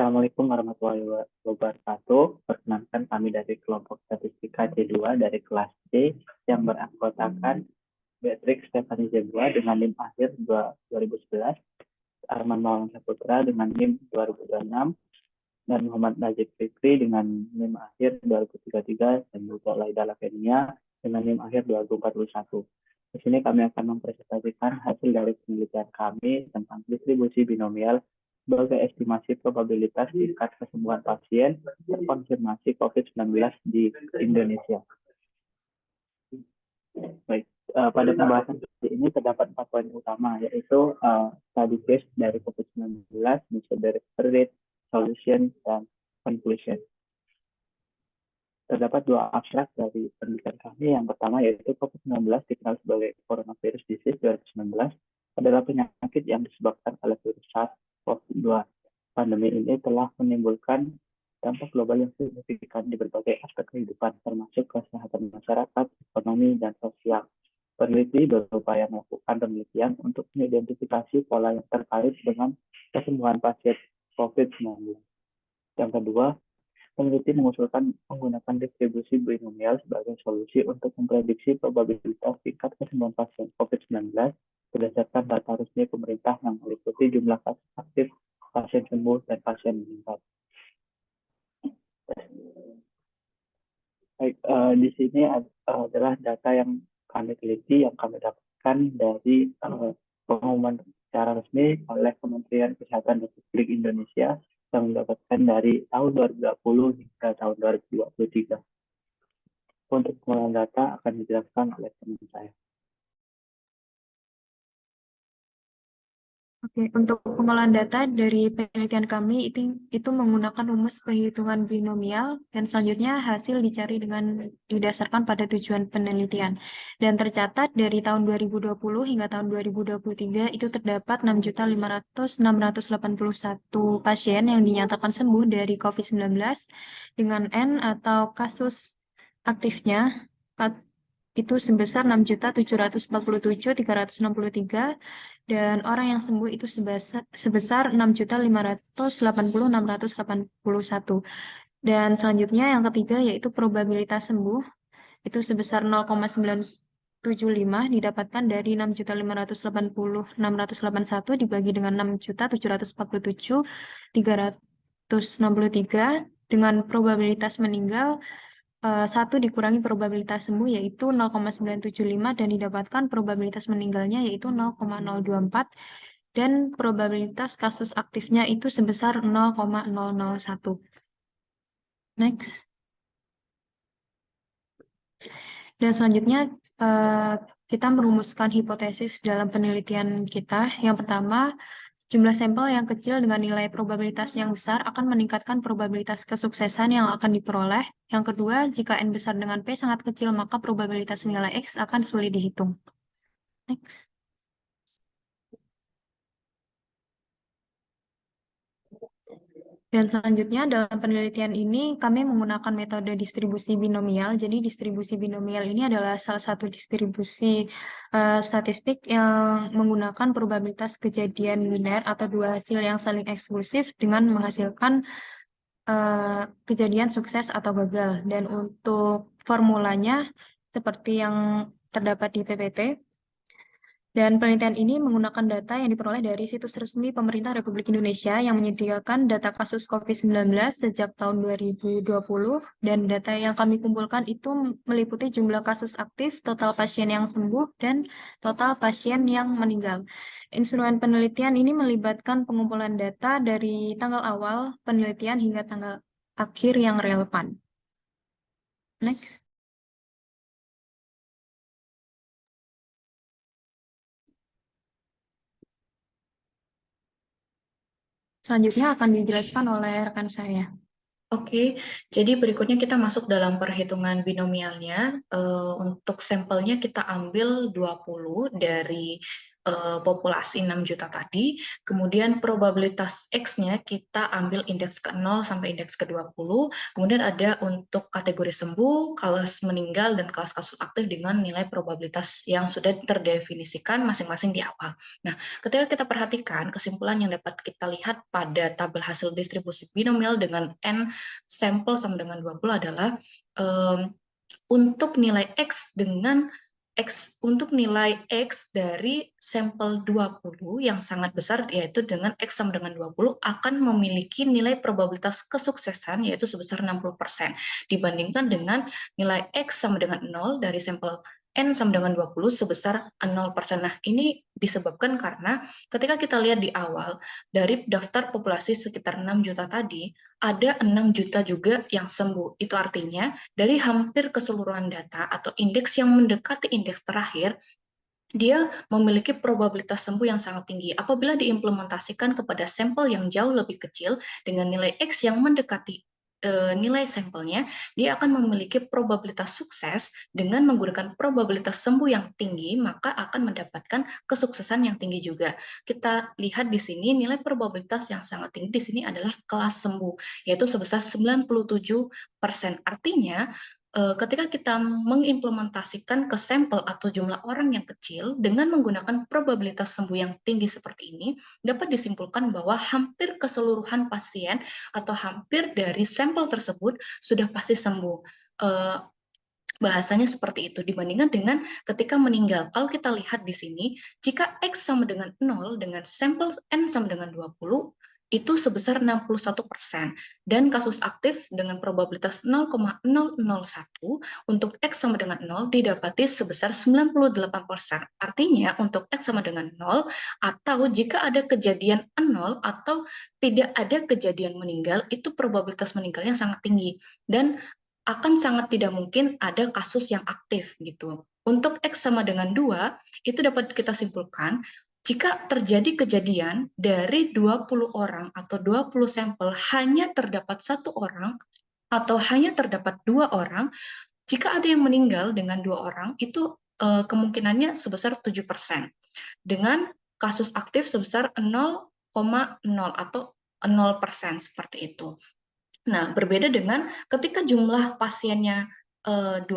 Assalamualaikum warahmatullahi wabarakatuh. Perkenalkan kami dari kelompok statistika C2 dari kelas C yang beranggotakan Beatrix Stephanie Zebua dengan NIM akhir 2011, Arman Maulana Saputra dengan NIM 2026, dan Muhammad Najib Fikri dengan NIM akhir 2033, dan juga Laida Lavenia dengan NIM akhir 2041. Di sini kami akan mempresentasikan hasil dari penelitian kami tentang distribusi binomial sebagai estimasi probabilitas tingkat kesembuhan pasien terkonfirmasi COVID-19 di Indonesia. Baik, pada pembahasan ini terdapat 4 poin utama, yaitu study case dari COVID-19, disorder rate, solution, dan conclusion. Terdapat 2 abstrak dari penelitian kami. Yang pertama yaitu COVID-19 dikenal sebagai coronavirus disease 2019 adalah penyakit yang disebabkan oleh virus SARS-CoV-2. Pandemi ini telah menimbulkan dampak global yang signifikan di berbagai aspek kehidupan, termasuk kesehatan masyarakat, ekonomi, dan sosial. Peneliti berupaya melakukan penelitian untuk mengidentifikasi pola yang terkait dengan kesembuhan pasien COVID-19. Yang kedua, peneliti mengusulkan menggunakan distribusi binomial sebagai solusi untuk memprediksi probabilitas tingkat kesembuhan pasien COVID-19 berdasarkan data resmi pemerintah yang meliputi jumlah kasus aktif, pasien sembuh, dan pasien meninggal. Baik, di sini adalah data yang kami teliti, yang kami dapatkan dari pengumuman secara resmi oleh Kementerian Kesehatan Republik Indonesia yang mendapatkan dari tahun 2020 hingga tahun 2023. Untuk pengolahan data akan dijelaskan oleh teman saya. Oke, untuk pengolahan data dari penelitian kami itu menggunakan rumus perhitungan binomial, dan selanjutnya hasil dicari dengan didasarkan pada tujuan penelitian. Dan tercatat dari tahun 2020 hingga tahun 2023 itu terdapat 6.500.681 pasien yang dinyatakan sembuh dari COVID-19 dengan N atau kasus aktifnya itu sebesar 6.747.363, dan orang yang sembuh itu sebesar 6.580.681. Dan selanjutnya yang ketiga yaitu probabilitas sembuh itu sebesar 0,975 didapatkan dari 6.580.681 dibagi dengan 6.747.363 dengan probabilitas meninggal 1 dikurangi probabilitas sembuh yaitu 0,975 dan didapatkan probabilitas meninggalnya yaitu 0,024, dan probabilitas kasus aktifnya itu sebesar 0,001. Next. Dan selanjutnya kita merumuskan hipotesis dalam penelitian kita. Yang pertama, jumlah sampel yang kecil dengan nilai probabilitas yang besar akan meningkatkan probabilitas kesuksesan yang akan diperoleh. Yang kedua, jika N besar dengan P sangat kecil, maka probabilitas nilai X akan sulit dihitung. Next. Dan selanjutnya dalam penelitian ini kami menggunakan metode distribusi binomial. Jadi distribusi binomial ini adalah salah satu distribusi statistik yang menggunakan probabilitas kejadian biner atau dua hasil yang saling eksklusif dengan menghasilkan kejadian sukses atau gagal. Dan untuk formulanya seperti yang terdapat di PPT. Dan penelitian ini menggunakan data yang diperoleh dari situs resmi Pemerintah Republik Indonesia yang menyediakan data kasus COVID-19 sejak tahun 2020, dan data yang kami kumpulkan itu meliputi jumlah kasus aktif, total pasien yang sembuh, dan total pasien yang meninggal. Instrumen penelitian ini melibatkan pengumpulan data dari tanggal awal penelitian hingga tanggal akhir yang relevan. Next. Selanjutnya akan dijelaskan oleh rekan saya. Oke, jadi berikutnya kita masuk dalam perhitungan binomialnya. Untuk sampelnya kita ambil 20 dari populasi 6 juta tadi, kemudian probabilitas X-nya kita ambil indeks ke-0 sampai indeks ke-20, kemudian ada untuk kategori sembuh, kelas meninggal, dan kelas kasus aktif dengan nilai probabilitas yang sudah terdefinisikan masing-masing di awal. Nah, ketika kita perhatikan, kesimpulan yang dapat kita lihat pada tabel hasil distribusi binomial dengan N sampel sama dengan 20 adalah untuk nilai nilai X dari sampel 20 yang sangat besar, yaitu dengan X sama dengan 20, akan memiliki nilai probabilitas kesuksesan yaitu sebesar 60%, dibandingkan dengan nilai X sama dengan 0 dari sampel N sama dengan 20 sebesar 0%. Nah, ini disebabkan karena ketika kita lihat di awal, dari daftar populasi sekitar 6 juta tadi, ada 6 juta juga yang sembuh. Itu artinya dari hampir keseluruhan data atau indeks yang mendekati indeks terakhir, dia memiliki probabilitas sembuh yang sangat tinggi. Apabila diimplementasikan kepada sampel yang jauh lebih kecil dengan nilai X yang mendekati nilai sampelnya, dia akan memiliki probabilitas sukses dengan menggunakan probabilitas sembuh yang tinggi, maka akan mendapatkan kesuksesan yang tinggi juga. Kita lihat di sini nilai probabilitas yang sangat tinggi di sini adalah kelas sembuh, yaitu sebesar 97%. Artinya, ketika kita mengimplementasikan ke sampel atau jumlah orang yang kecil dengan menggunakan probabilitas sembuh yang tinggi seperti ini, dapat disimpulkan bahwa hampir keseluruhan pasien atau hampir dari sampel tersebut sudah pasti sembuh. Bahasanya seperti itu dibandingkan dengan ketika meninggal. Kalau kita lihat di sini, jika X sama dengan 0 dengan sampel N sama dengan 20, itu sebesar 61%. Dan kasus aktif dengan probabilitas 0,001 untuk X sama dengan 0 didapati sebesar 98%. Artinya untuk X sama dengan 0, atau jika ada kejadian 0 atau tidak ada kejadian meninggal, itu probabilitas meninggalnya sangat tinggi. Dan akan sangat tidak mungkin ada kasus yang aktif gitu. Untuk X sama dengan 2, itu dapat kita simpulkan jika terjadi kejadian dari 20 orang atau 20 sampel hanya terdapat 1 orang atau hanya terdapat 2 orang, jika ada yang meninggal dengan 2 orang, itu kemungkinannya sebesar 7%. Dengan kasus aktif sebesar 0,0 atau 0% seperti itu. Nah, berbeda dengan ketika jumlah pasiennya 20,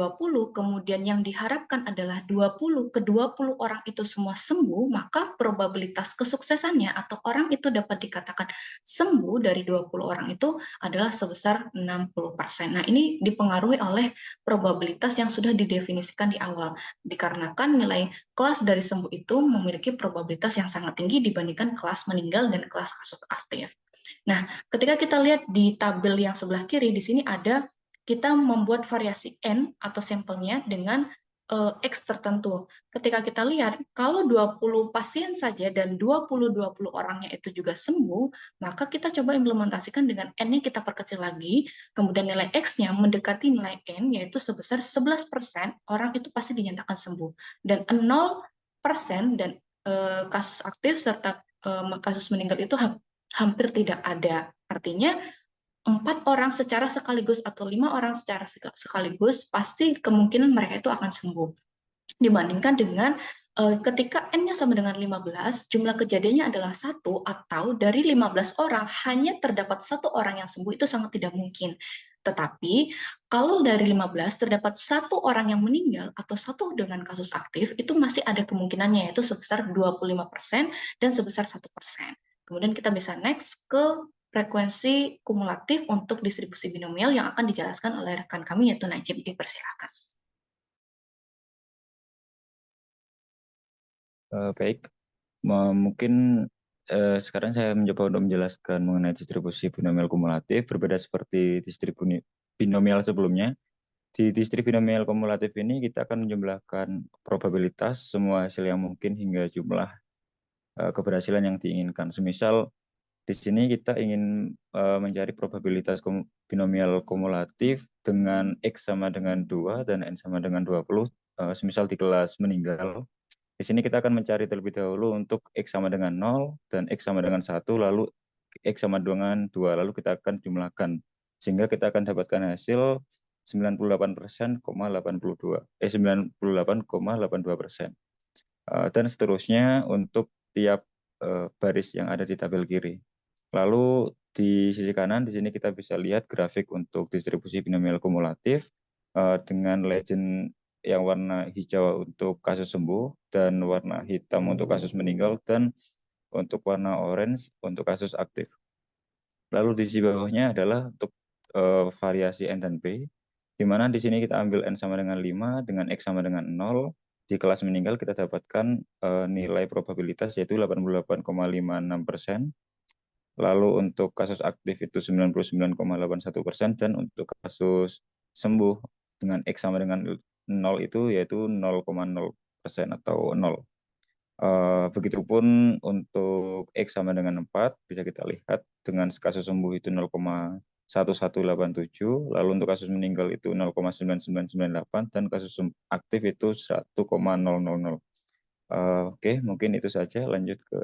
kemudian yang diharapkan adalah 20 ke 20 orang itu semua sembuh, maka probabilitas kesuksesannya atau orang itu dapat dikatakan sembuh dari 20 orang itu adalah sebesar 60%. Nah, ini dipengaruhi oleh probabilitas yang sudah didefinisikan di awal, dikarenakan nilai kelas dari sembuh itu memiliki probabilitas yang sangat tinggi dibandingkan kelas meninggal dan kelas kasus aktif. Nah, ketika kita lihat di tabel yang sebelah kiri, di sini ada kita membuat variasi N atau sampelnya dengan X tertentu. Ketika kita lihat, kalau 20 pasien saja dan 20 orangnya itu juga sembuh, maka kita coba implementasikan dengan N-nya kita perkecil lagi, kemudian nilai X-nya mendekati nilai N, yaitu sebesar 11%, orang itu pasti dinyatakan sembuh. Dan 0% dan kasus aktif serta kasus meninggal itu hampir tidak ada. Artinya 4 orang secara sekaligus atau 5 orang secara sekaligus pasti kemungkinan mereka itu akan sembuh. Dibandingkan dengan ketika N-nya sama dengan 15, jumlah kejadiannya adalah 1 atau dari 15 orang hanya terdapat 1 orang yang sembuh, itu sangat tidak mungkin. Tetapi kalau dari 15 terdapat 1 orang yang meninggal atau 1 dengan kasus aktif, itu masih ada kemungkinannya, yaitu sebesar 25% dan sebesar 1%. Kemudian kita bisa next ke frekuensi kumulatif untuk distribusi binomial yang akan dijelaskan oleh rekan kami, yaitu Najib. Dipersilakan. Baik, mungkin sekarang saya mencoba untuk menjelaskan mengenai distribusi binomial kumulatif, berbeda seperti distribusi binomial sebelumnya. Di distribusi binomial kumulatif ini kita akan menjumlahkan probabilitas semua hasil yang mungkin hingga jumlah keberhasilan yang diinginkan. Semisal di sini kita ingin mencari probabilitas binomial kumulatif dengan X sama dengan 2 dan N sama dengan 20, semisal di kelas meninggal. Di sini kita akan mencari terlebih dahulu untuk X sama dengan 0 dan X sama dengan 1, lalu X sama dengan 2, lalu kita akan jumlahkan. Sehingga kita akan dapatkan hasil 98,82%. dan seterusnya untuk tiap baris yang ada di tabel kiri. Lalu di sisi kanan di sini kita bisa lihat grafik untuk distribusi binomial kumulatif dengan legend yang warna hijau untuk kasus sembuh dan warna hitam untuk kasus meninggal dan untuk warna orange untuk kasus aktif. Lalu di sisi bawahnya adalah untuk variasi N dan P, di mana di sini kita ambil N sama dengan 5, dengan X sama dengan 0. Di kelas meninggal kita dapatkan nilai probabilitas yaitu 88,56%. Lalu untuk kasus aktif itu 99,81% dan untuk kasus sembuh dengan X sama dengan 0 itu yaitu 0,0% atau 0. Begitupun untuk X sama dengan 4, bisa kita lihat dengan kasus sembuh itu 0,1187, lalu untuk kasus meninggal itu 0,9998, dan kasus aktif itu 1,000. Oke, mungkin itu saja. Lanjut ke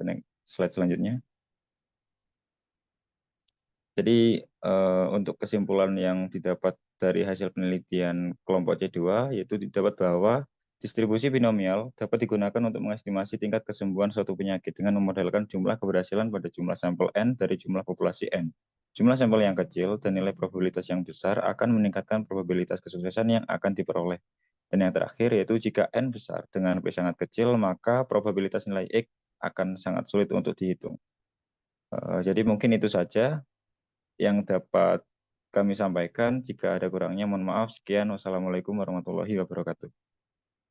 slide selanjutnya. Jadi untuk kesimpulan yang didapat dari hasil penelitian kelompok C2, yaitu didapat bahwa distribusi binomial dapat digunakan untuk mengestimasi tingkat kesembuhan suatu penyakit dengan memodelkan jumlah keberhasilan pada jumlah sampel N dari jumlah populasi N. Jumlah sampel yang kecil dan nilai probabilitas yang besar akan meningkatkan probabilitas kesuksesan yang akan diperoleh. Dan yang terakhir yaitu jika N besar dengan P sangat kecil, maka probabilitas nilai X akan sangat sulit untuk dihitung. Jadi mungkin itu saja yang dapat kami sampaikan. Jika ada kurangnya, mohon maaf. Sekian. Wassalamualaikum warahmatullahi wabarakatuh.